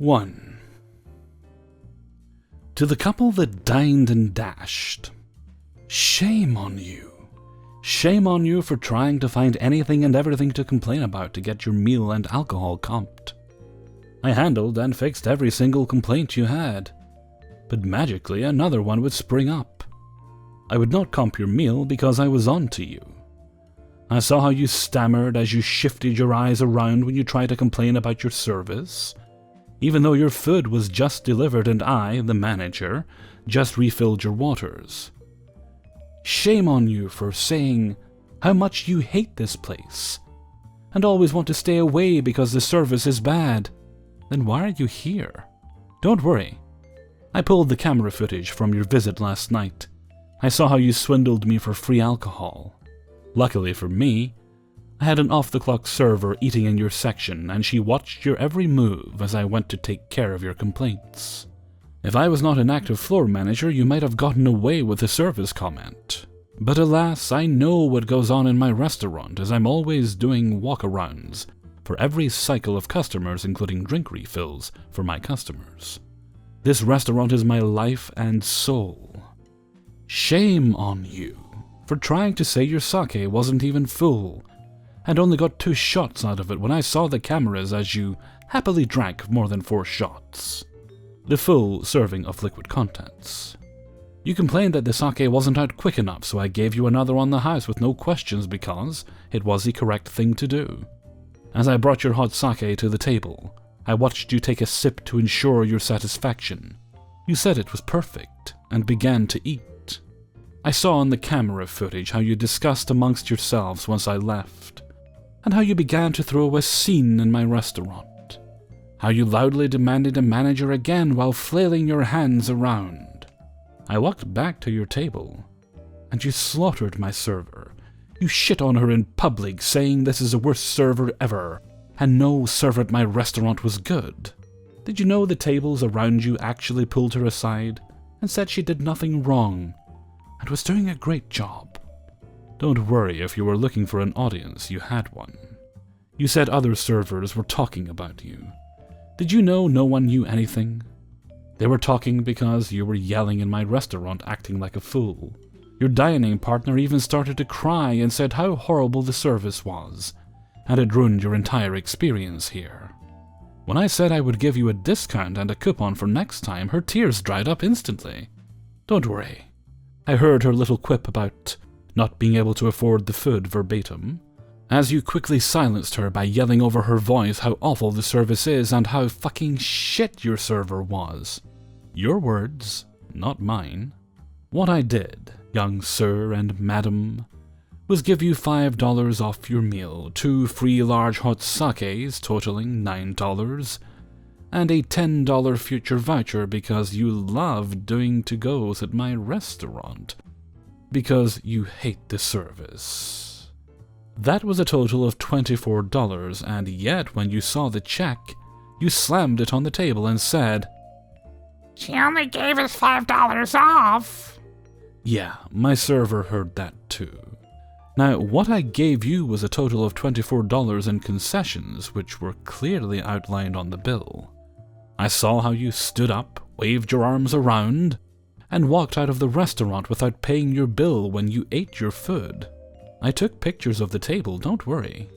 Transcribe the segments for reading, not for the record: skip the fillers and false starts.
1. To the couple that dined and dashed, shame on you. Shame on you for trying to find anything and everything to complain about to get your meal and alcohol comped. I handled and fixed every single complaint you had, but magically another one would spring up. I would not comp your meal because I was on to you. I saw how you stammered as you shifted your eyes around when you tried to complain about your service, even though your food was just delivered and I, the manager, just refilled your waters. Shame on you for saying how much you hate this place and always want to stay away because the service is bad. Then why are you here? Don't worry. I pulled the camera footage from your visit last night. I saw how you swindled me for free alcohol. Luckily for me, I had an off-the-clock server eating in your section and she watched your every move as I went to take care of your complaints. If I was not an active floor manager, you might have gotten away with a service comment. But alas, I know what goes on in my restaurant as I'm always doing walk-arounds for every cycle of customers, including drink refills for my customers. This restaurant is my life and soul. Shame on you for trying to say your sake wasn't even full and only got 2 shots out of it when I saw the cameras as you happily drank more than 4 shots. The full serving of liquid contents. You complained that the sake wasn't out quick enough, so I gave you another on the house with no questions because it was the correct thing to do. As I brought your hot sake to the table, I watched you take a sip to ensure your satisfaction. You said it was perfect and began to eat. I saw on the camera footage how you discussed amongst yourselves once I left, and how you began to throw a scene in my restaurant. How you loudly demanded a manager again while flailing your hands around. I walked back to your table, and you slaughtered my server. You shit on her in public, saying this is the worst server ever, and no server at my restaurant was good. Did you know the tables around you actually pulled her aside and said she did nothing wrong and was doing a great job? Don't worry, if you were looking for an audience, you had one. You said other servers were talking about you. Did you know no one knew anything? They were talking because you were yelling in my restaurant, acting like a fool. Your dining partner even started to cry and said how horrible the service was, and it ruined your entire experience here. When I said I would give you a discount and a coupon for next time, her tears dried up instantly. Don't worry. I heard her little quip about not being able to afford the food verbatim, as you quickly silenced her by yelling over her voice how awful the service is and how fucking shit your server was. Your words, not mine. What I did, young sir and madam, was give you $5 off your meal, 2 free large hot sakes totaling $9, and a $10 future voucher because you love doing to-goes at my restaurant, because you hate the service. That was a total of $24, and yet when you saw the check, you slammed it on the table and said, "She only gave us $5 off." Yeah, my server heard that too. Now, what I gave you was a total of $24 in concessions, which were clearly outlined on the bill. I saw how you stood up, waved your arms around, and walked out of the restaurant without paying your bill when you ate your food. I took pictures of the table, don't worry.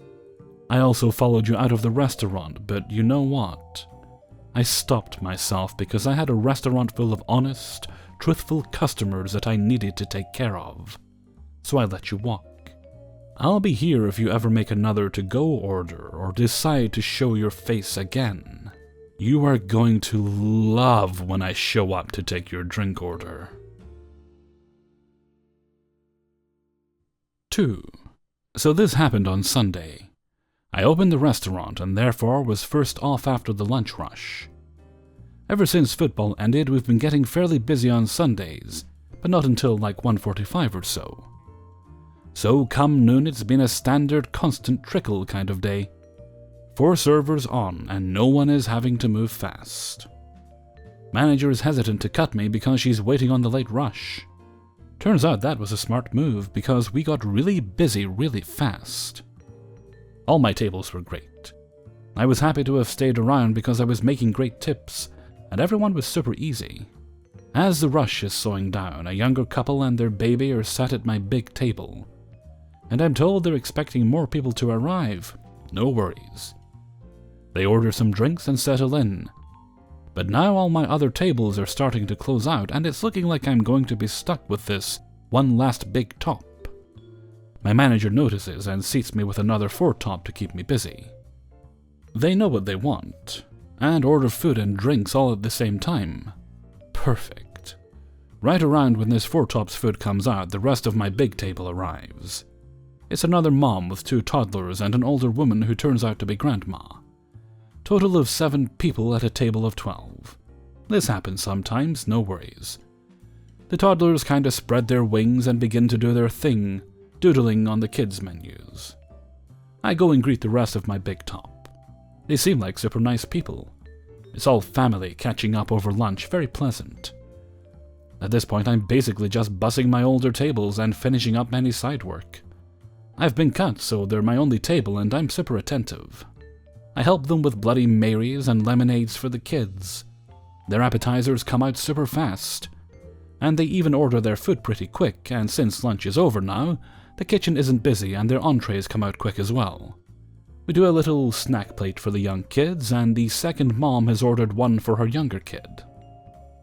I also followed you out of the restaurant, but you know what? I stopped myself because I had a restaurant full of honest, truthful customers that I needed to take care of. So I let you walk. I'll be here if you ever make another to-go order or decide to show your face again. You are going to love when I show up to take your drink order. 2. So this happened on Sunday. I opened the restaurant and therefore was first off after the lunch rush. Ever since football ended, we've been getting fairly busy on Sundays, but not until like 1:45 or so. So come noon, it's been a standard constant trickle kind of day. 4 servers on and no one is having to move fast. Manager is hesitant to cut me because she's waiting on the late rush. Turns out that was a smart move because we got really busy really fast. All my tables were great. I was happy to have stayed around because I was making great tips, and everyone was super easy. As the rush is slowing down, a younger couple and their baby are sat at my big table, and I'm told they're expecting more people to arrive. No worries. They order some drinks and settle in. But now all my other tables are starting to close out, and it's looking like I'm going to be stuck with this one last big top. My manager notices and seats me with another 4 top to keep me busy. They know what they want, and order food and drinks all at the same time. Perfect. Right around when this 4 tops food comes out, the rest of my big table arrives. It's another mom with 2 toddlers and an older woman who turns out to be grandma. Total of 7 people at a table of 12. This happens sometimes, no worries. The toddlers kinda spread their wings and begin to do their thing, doodling on the kids' menus. I go and greet the rest of my big top. They seem like super nice people. It's all family catching up over lunch, very pleasant. At this point I'm basically just bussing my older tables and finishing up any side work. I've been cut, so they're my only table and I'm super attentive. I help them with Bloody Marys and lemonades for the kids. Their appetizers come out super fast. And they even order their food pretty quick, and since lunch is over now, the kitchen isn't busy and their entrees come out quick as well. We do a little snack plate for the young kids, and the second mom has ordered one for her younger kid.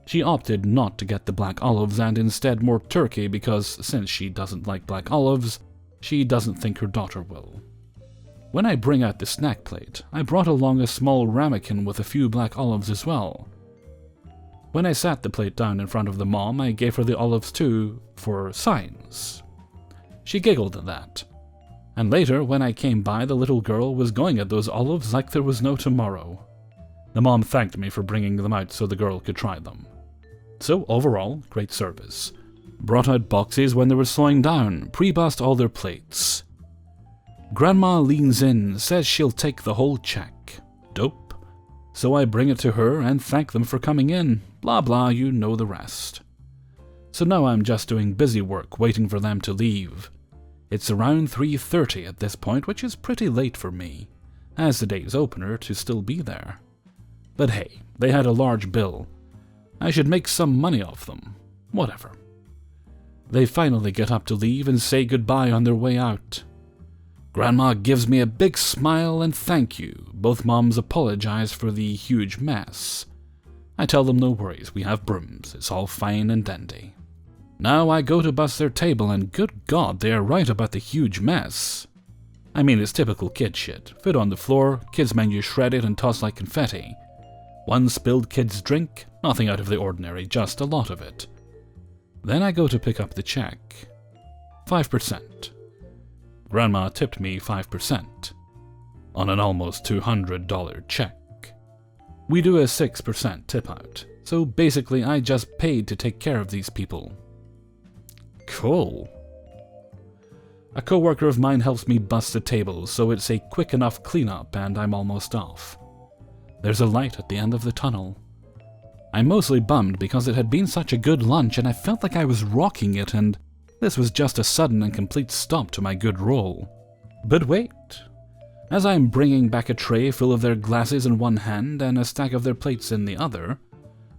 She opted not to get the black olives and instead more turkey because since she doesn't like black olives, she doesn't think her daughter will. When I bring out the snack plate, I brought along a small ramekin with a few black olives as well. When I sat the plate down in front of the mom, I gave her the olives too, for signs. She giggled at that. And later, when I came by, the little girl was going at those olives like there was no tomorrow. The mom thanked me for bringing them out so the girl could try them. So overall, great service. Brought out boxes when they were slowing down, pre-bussed all their plates. Grandma leans in, says she'll take the whole check. Dope. So I bring it to her and thank them for coming in. Blah blah, you know the rest. So now I'm just doing busy work, waiting for them to leave. It's around 3:30 at this point, which is pretty late for me, as the day's opener, to still be there. But hey, they had a large bill. I should make some money off them. Whatever. They finally get up to leave and say goodbye on their way out. Grandma gives me a big smile and thank you. Both moms apologize for the huge mess. I tell them no worries, we have brooms, it's all fine and dandy. Now I go to bust their table and good God, they are right about the huge mess. I mean, it's typical kid shit. Food on the floor, kids' menu shredded and tossed like confetti. One spilled kid's drink, nothing out of the ordinary, just a lot of it. Then I go to pick up the check. 5%. Grandma tipped me 5% on an almost $200 check. We do a 6% tip out, so basically I just paid to take care of these people. Cool. A coworker of mine helps me bust the tables, so it's a quick enough cleanup and I'm almost off. There's a light at the end of the tunnel. I'm mostly bummed because it had been such a good lunch and I felt like I was rocking it, and this was just a sudden and complete stop to my good roll. But wait. As I'm bringing back a tray full of their glasses in one hand and a stack of their plates in the other,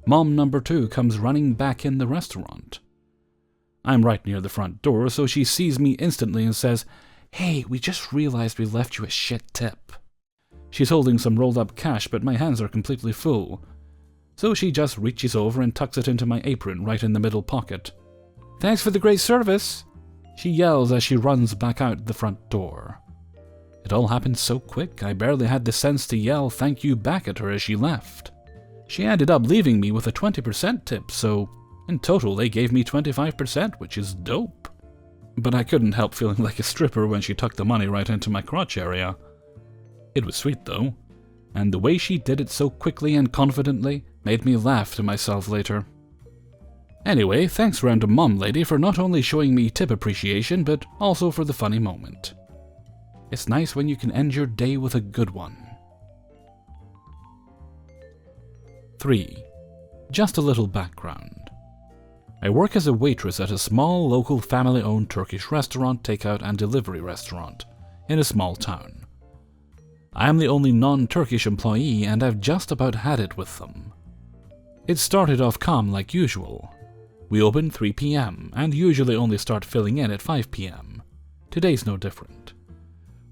Mom number 2 comes running back in the restaurant. I'm right near the front door, so she sees me instantly and says, "Hey, we just realized we left you a shit tip." She's holding some rolled up cash, but my hands are completely full. So she just reaches over and tucks it into my apron right in the middle pocket. "Thanks for the great service," she yells as she runs back out the front door. It all happened so quick, I barely had the sense to yell thank you back at her as she left. She ended up leaving me with a 20% tip, so in total they gave me 25%, which is dope. But I couldn't help feeling like a stripper when she tucked the money right into my crotch area. It was sweet though, and the way she did it so quickly and confidently made me laugh to myself later. Anyway, thanks random mom lady for not only showing me tip appreciation, but also for the funny moment. It's nice when you can end your day with a good one. 3. Just a little background. I work as a waitress at a small local family-owned Turkish restaurant, takeout and delivery restaurant in a small town. I am the only non-Turkish employee and I've just about had it with them. It started off calm like usual. We open 3 p.m. and usually only start filling in at 5 p.m. Today's no different.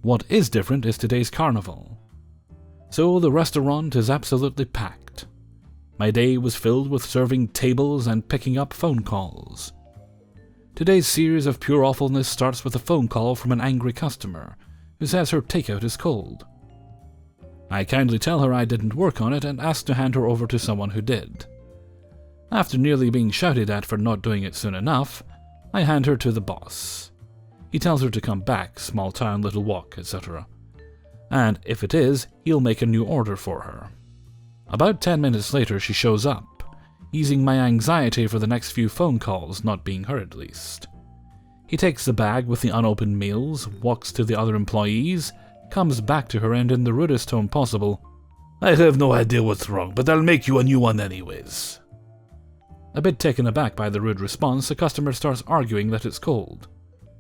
What is different is today's carnival. So the restaurant is absolutely packed. My day was filled with serving tables and picking up phone calls. Today's series of pure awfulness starts with a phone call from an angry customer who says her takeout is cold. I kindly tell her I didn't work on it and ask to hand her over to someone who did. After nearly being shouted at for not doing it soon enough, I hand her to the boss. He tells her to come back, small town, little walk, etc. And if it is, he'll make a new order for her. About 10 minutes later she shows up, easing my anxiety for the next few phone calls, not being her at least. He takes the bag with the unopened meals, walks to the other employees, comes back to her and in the rudest tone possible, "I have no idea what's wrong, but I'll make you a new one anyways." A bit taken aback by the rude response, the customer starts arguing that it's cold,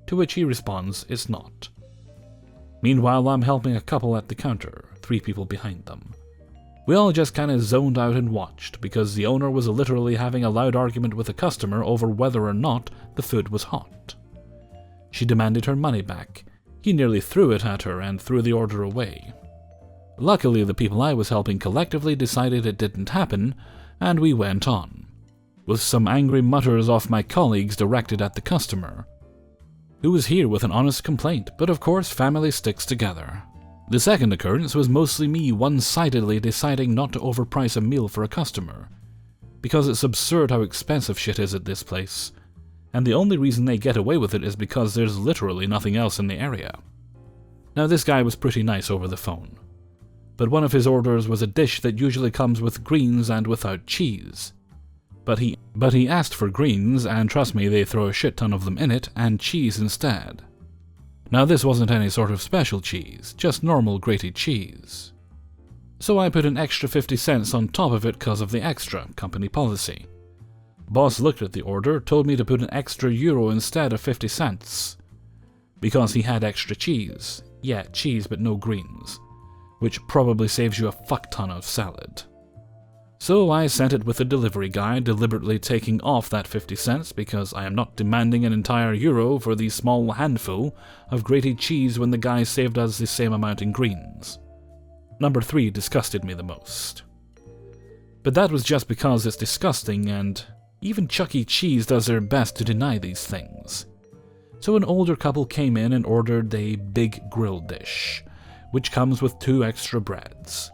to which he responds it's not. Meanwhile, I'm helping a couple at the counter, 3 people behind them. We all just kinda zoned out and watched, because the owner was literally having a loud argument with the customer over whether or not the food was hot. She demanded her money back. He nearly threw it at her and threw the order away. Luckily, the people I was helping collectively decided it didn't happen, and we went on, with some angry mutters off my colleagues directed at the customer, who was here with an honest complaint, but of course family sticks together. The second occurrence was mostly me one-sidedly deciding not to overprice a meal for a customer, because it's absurd how expensive shit is at this place, and the only reason they get away with it is because there's literally nothing else in the area. Now this guy was pretty nice over the phone, but one of his orders was a dish that usually comes with greens and without cheese. But he asked for greens, and trust me, they throw a shit ton of them in it, and cheese instead. Now this wasn't any sort of special cheese, just normal grated cheese. So I put an extra 50 cents on top of it because of the extra, company policy. Boss looked at the order, told me to put an extra euro instead of 50 cents. Because he had extra cheese. Yeah, cheese but no greens. Which probably saves you a fuck ton of salad. So I sent it with the delivery guy, deliberately taking off that 50 cents because I am not demanding an entire euro for the small handful of grated cheese when the guy saved us the same amount in greens. Number 3 disgusted me the most. But that was just because it's disgusting, and even Chuck E. Cheese does their best to deny these things. So an older couple came in and ordered a big grill dish, which comes with 2 extra breads.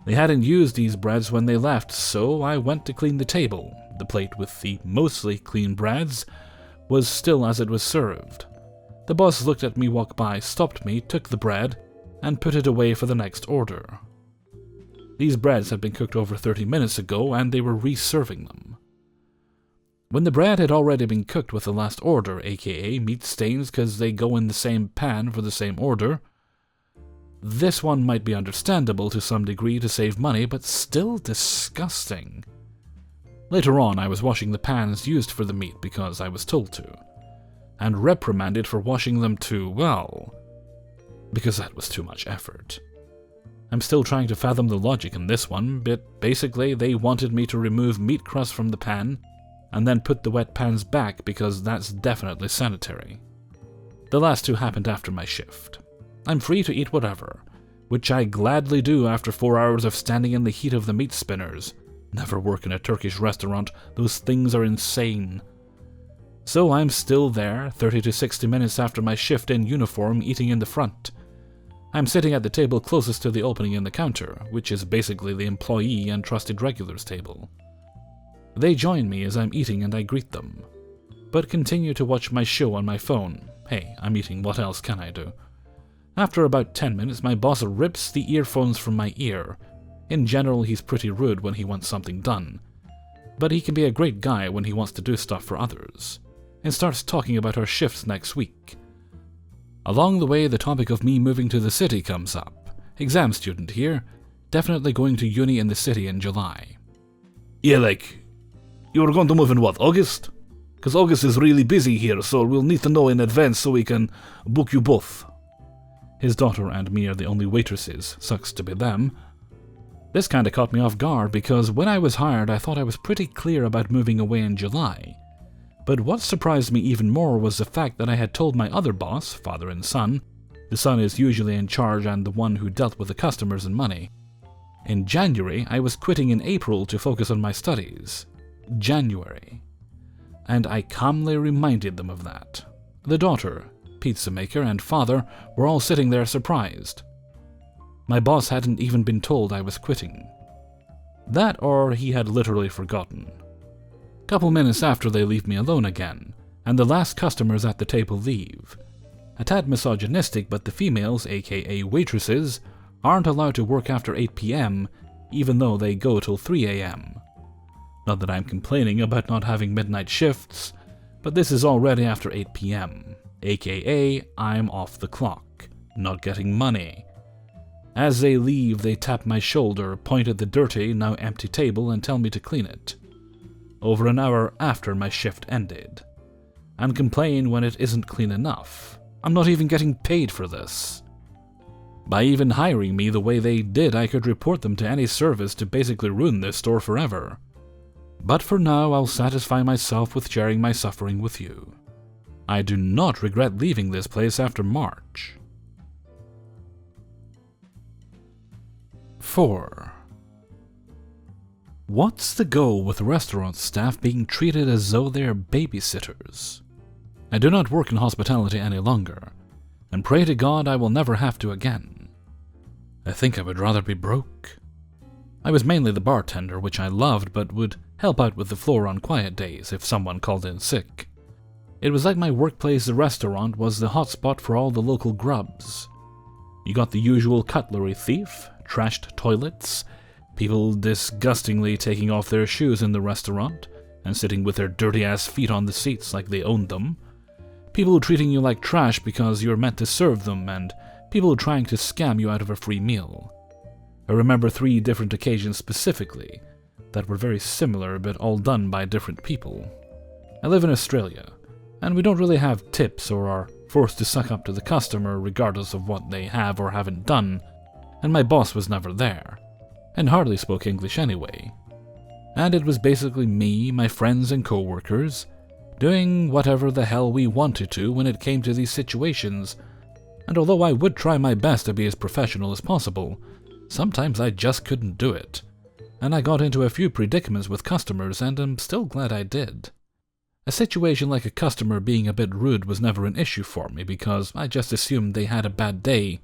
They hadn't used these breads when they left, so I went to clean the table. The plate with the mostly clean breads was still as it was served. The boss looked at me walk by, stopped me, took the bread, and put it away for the next order. These breads had been cooked over 30 minutes ago, and they were re-serving them. When the bread had already been cooked with the last order, aka meat stains because they go in the same pan for the same order, this one might be understandable to some degree to save money, but still disgusting. Later on, I was washing the pans used for the meat because I was told to, and reprimanded for washing them too well, because that was too much effort. I'm still trying to fathom the logic in this one, but basically they wanted me to remove meat crust from the pan and then put the wet pans back because that's definitely sanitary. The last 2 happened after my shift. I'm free to eat whatever, which I gladly do after 4 hours of standing in the heat of the meat spinners. Never work in a Turkish restaurant, those things are insane. So I'm still there, 30 to 60 minutes after my shift in uniform, eating in the front. I'm sitting at the table closest to the opening in the counter, which is basically the employee and trusted regulars table. They join me as I'm eating and I greet them, but continue to watch my show on my phone. Hey, I'm eating, what else can I do? After about 10 minutes, my boss rips the earphones from my ear. In general, he's pretty rude when he wants something done, but he can be a great guy when he wants to do stuff for others, and starts talking about our shifts next week. Along the way, the topic of me moving to the city comes up. Exam student here, definitely going to uni in the city in July. Yeah, like, you're going to move in what, August? Because August is really busy here, so we'll need to know in advance so we can book you both. His daughter and me are the only waitresses, sucks to be them. This kinda caught me off guard because when I was hired I thought I was pretty clear about moving away in July. But what surprised me even more was the fact that I had told my other boss, father and son, the son is usually in charge and the one who dealt with the customers and money. In January, I was quitting in April to focus on my studies. January. And I calmly reminded them of that. The daughter, pizza maker, and father were all sitting there surprised. My boss hadn't even been told I was quitting. That or he had literally forgotten. Couple minutes after they leave me alone again, and the last customers at the table leave. A tad misogynistic, but the females, aka waitresses, aren't allowed to work after 8 p.m, even though they go till 3 a.m. Not that I'm complaining about not having midnight shifts, but this is already after 8 p.m, aka I'm off the clock, not getting money. As they leave, they tap my shoulder, point at the dirty, now empty table and tell me to clean it. Over an hour after my shift ended. And complain when it isn't clean enough. I'm not even getting paid for this. By even hiring me the way they did, I could report them to any service to basically ruin this store forever. But for now, I'll satisfy myself with sharing my suffering with you. I do not regret leaving this place after March. 4. What's the go with restaurant staff being treated as though they are babysitters? I do not work in hospitality any longer, and pray to God I will never have to again. I think I would rather be broke. I was mainly the bartender, which I loved, but would help out with the floor on quiet days if someone called in sick. It was like my workplace, the restaurant, was the hotspot for all the local grubs. You got the usual cutlery thief, trashed toilets, people disgustingly taking off their shoes in the restaurant and sitting with their dirty-ass feet on the seats like they owned them, people treating you like trash because you're meant to serve them, and people trying to scam you out of a free meal. I remember 3 different occasions specifically that were very similar but all done by different people. I live in Australia, and we don't really have tips or are forced to suck up to the customer regardless of what they have or haven't done, and my boss was never there, and hardly spoke English anyway. And it was basically me, my friends and co-workers, doing whatever the hell we wanted to when it came to these situations, and although I would try my best to be as professional as possible, sometimes I just couldn't do it, and I got into a few predicaments with customers and I'm still glad I did. A situation like a customer being a bit rude was never an issue for me because I just assumed they had a bad day.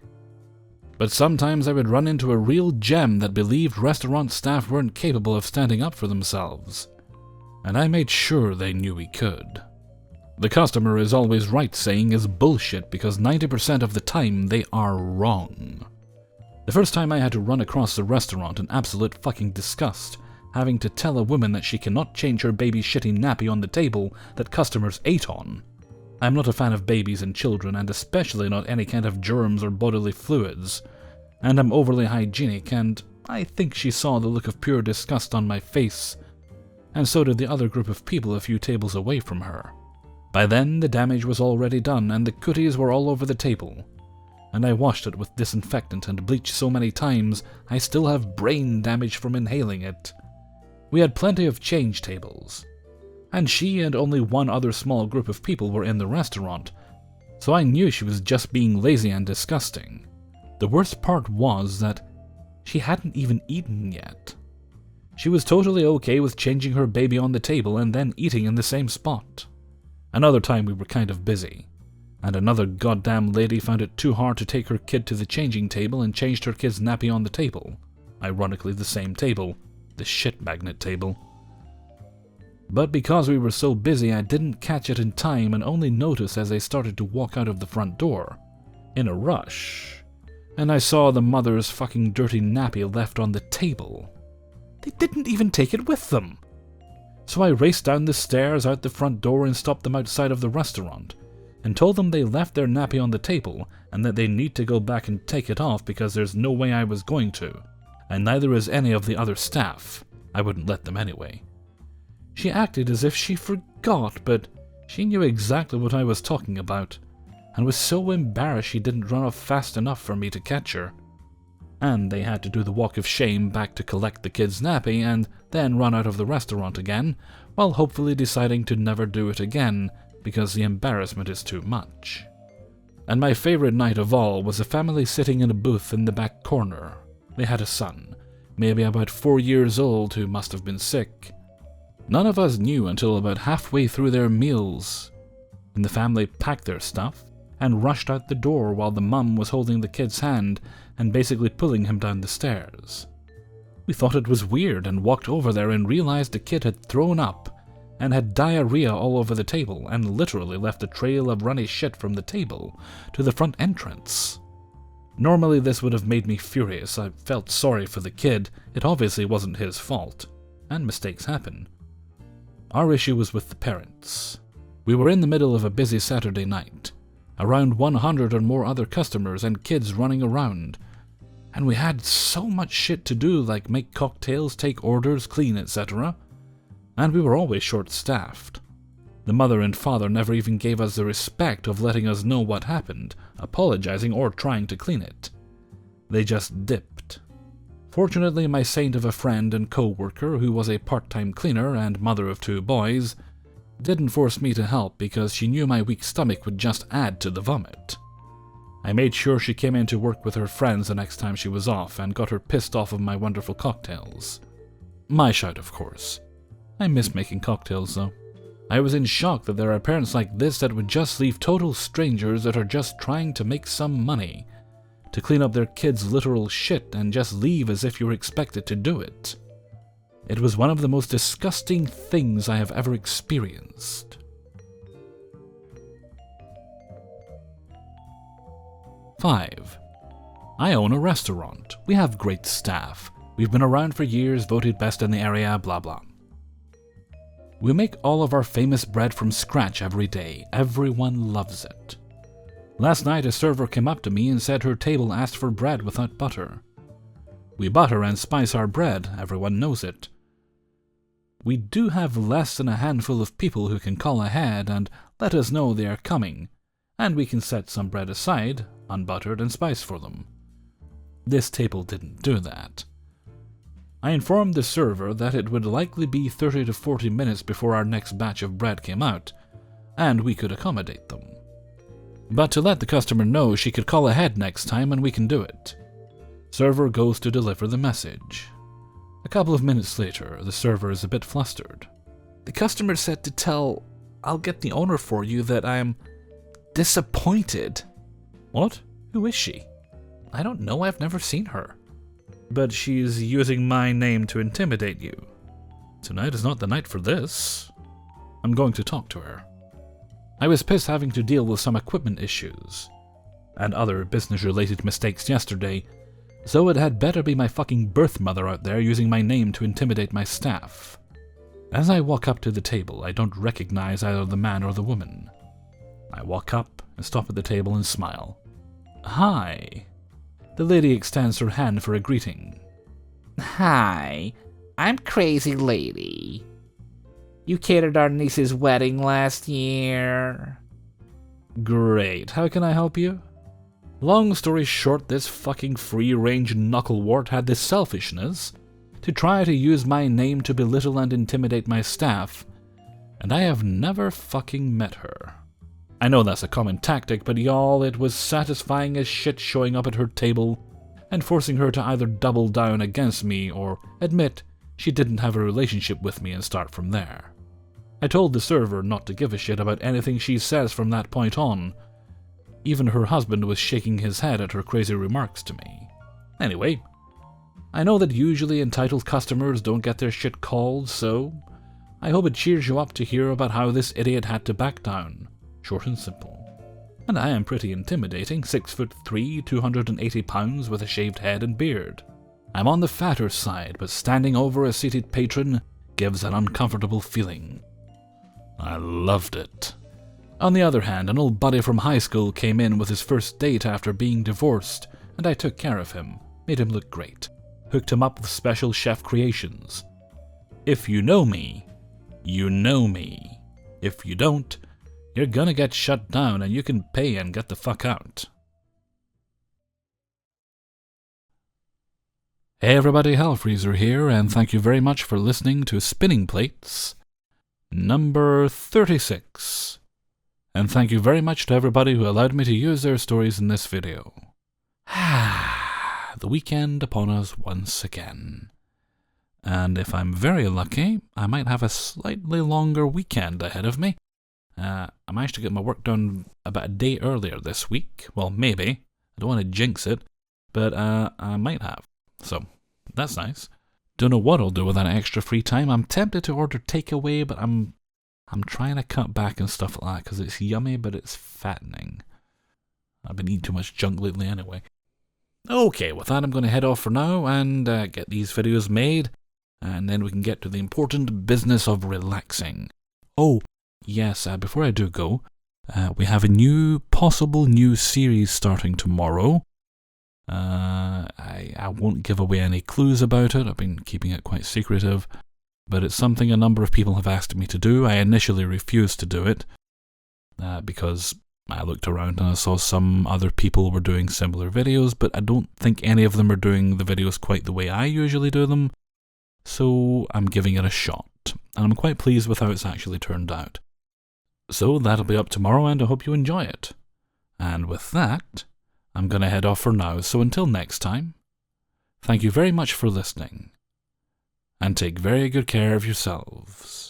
But sometimes I would run into a real gem that believed restaurant staff weren't capable of standing up for themselves. And I made sure they knew we could. The customer is always right saying is bullshit because 90% of the time they are wrong. The first time I had to run across the restaurant in absolute fucking disgust, having to tell a woman that she cannot change her baby's shitty nappy on the table that customers ate on. I'm not a fan of babies and children, and especially not any kind of germs or bodily fluids, and I'm overly hygienic, and I think she saw the look of pure disgust on my face, and so did the other group of people a few tables away from her. By then, the damage was already done, and the cooties were all over the table, and I washed it with disinfectant and bleach so many times I still have brain damage from inhaling it. We had plenty of change tables, and she and only one other small group of people were in the restaurant, so I knew she was just being lazy and disgusting. The worst part was that she hadn't even eaten yet. She was totally okay with changing her baby on the table and then eating in the same spot. Another time we were kind of busy, and another goddamn lady found it too hard to take her kid to the changing table and changed her kid's nappy on the table. Ironically the same table, the shit magnet table. But because we were so busy, I didn't catch it in time and only noticed as they started to walk out of the front door, in a rush, and I saw the mother's fucking dirty nappy left on the table. They didn't even take it with them. So I raced down the stairs out the front door and stopped them outside of the restaurant, and told them they left their nappy on the table and that they need to go back and take it off because there's no way I was going to, and neither is any of the other staff. I wouldn't let them anyway. She acted as if she forgot, but she knew exactly what I was talking about, and was so embarrassed she didn't run off fast enough for me to catch her. And they had to do the walk of shame back to collect the kid's nappy and then run out of the restaurant again, while hopefully deciding to never do it again because the embarrassment is too much. And my favorite night of all was a family sitting in a booth in the back corner. They had a son, maybe about 4 years old, who must have been sick. None of us knew until about halfway through their meals, and the family packed their stuff and rushed out the door while the mum was holding the kid's hand and basically pulling him down the stairs. We thought it was weird and walked over there and realized the kid had thrown up and had diarrhea all over the table and literally left a trail of runny shit from the table to the front entrance. Normally this would have made me furious. I felt sorry for the kid. It obviously wasn't his fault, and mistakes happen. Our issue was with the parents. We were in the middle of a busy Saturday night, around 100 or more other customers and kids running around, and we had so much shit to do, like make cocktails, take orders, clean, etc., and we were always short-staffed. The mother and father never even gave us the respect of letting us know what happened, apologizing or trying to clean it. They just dipped. Fortunately, my saint of a friend and co-worker, who was a part-time cleaner and mother of 2 boys, didn't force me to help because she knew my weak stomach would just add to the vomit. I made sure she came in to work with her friends the next time she was off and got her pissed off of my wonderful cocktails. My shout, of course. I miss making cocktails, though. I was in shock that there are parents like this that would just leave total strangers that are just trying to make some money to clean up their kids' literal shit and just leave as if you were expected to do it. It was one of the most disgusting things I have ever experienced. 5. I own a restaurant. We have great staff. We've been around for years, voted best in the area, blah blah. We make all of our famous bread from scratch every day. Everyone loves it. Last night a server came up to me and said her table asked for bread without butter. We butter and spice our bread, everyone knows it. We do have less than a handful of people who can call ahead and let us know they are coming, and we can set some bread aside, unbuttered and spiced for them. This table didn't do that. I informed the server that it would likely be 30 to 40 minutes before our next batch of bread came out, and we could accommodate them. But to let the customer know she could call ahead next time and we can do it. Server goes to deliver the message. A couple of minutes later, the server is a bit flustered. The customer said to tell, I'll get the owner for you, that I'm disappointed. What? Who is she? I don't know, I've never seen her. But she's using my name to intimidate you. Tonight is not the night for this. I'm going to talk to her. I was pissed having to deal with some equipment issues and other business-related mistakes yesterday, so it had better be my fucking birth mother out there using my name to intimidate my staff. As I walk up to the table, I don't recognize either the man or the woman. I walk up and stop at the table and smile. Hi. The lady extends her hand for a greeting. Hi, I'm Crazy Lady. You catered our niece's wedding last year. Great, how can I help you? Long story short, this fucking free-range knucklewart had the selfishness to try to use my name to belittle and intimidate my staff, and I have never fucking met her. I know that's a common tactic, but y'all, it was satisfying as shit showing up at her table and forcing her to either double down against me or admit she didn't have a relationship with me and start from there. I told the server not to give a shit about anything she says from that point on. Even her husband was shaking his head at her crazy remarks to me. Anyway, I know that usually entitled customers don't get their shit called, so I hope it cheers you up to hear about how this idiot had to back down. Short and simple. And I am pretty intimidating, 6'3", 280 pounds with a shaved head and beard. I'm on the fatter side, but standing over a seated patron gives an uncomfortable feeling. I loved it. On the other hand, an old buddy from high school came in with his first date after being divorced, and I took care of him, made him look great, hooked him up with special chef creations. If you know me, you know me. If you don't, You're gonna get shut down and you can pay and get the fuck out. Hey everybody, Hellfreezer here, and thank you very much for listening to Spinning Plates number 36. And thank you very much to everybody who allowed me to use their stories in this video. The weekend upon us once again. And if I'm very lucky, I might have a slightly longer weekend ahead of me. I managed to get my work done about a day earlier this week. Well, maybe. I don't want to jinx it, but I might have. So, that's nice. Don't know what I'll do with that extra free time. I'm tempted to order takeaway, but I'm trying to cut back and stuff like that because it's yummy, but it's fattening. I've been eating too much junk lately anyway. Okay, with that I'm going to head off for now and get these videos made, and then we can get to the important business of relaxing. Oh, yes, before I do go, we have a possible new series starting tomorrow. I won't give away any clues about it. I've been keeping it quite secretive, but it's something a number of people have asked me to do. I initially refused to do it because I looked around and I saw some other people were doing similar videos, but I don't think any of them are doing the videos quite the way I usually do them, so I'm giving it a shot, and I'm quite pleased with how it's actually turned out. So that'll be up tomorrow, and I hope you enjoy it. And with that, I'm going to head off for now, so until next time, thank you very much for listening, and take very good care of yourselves.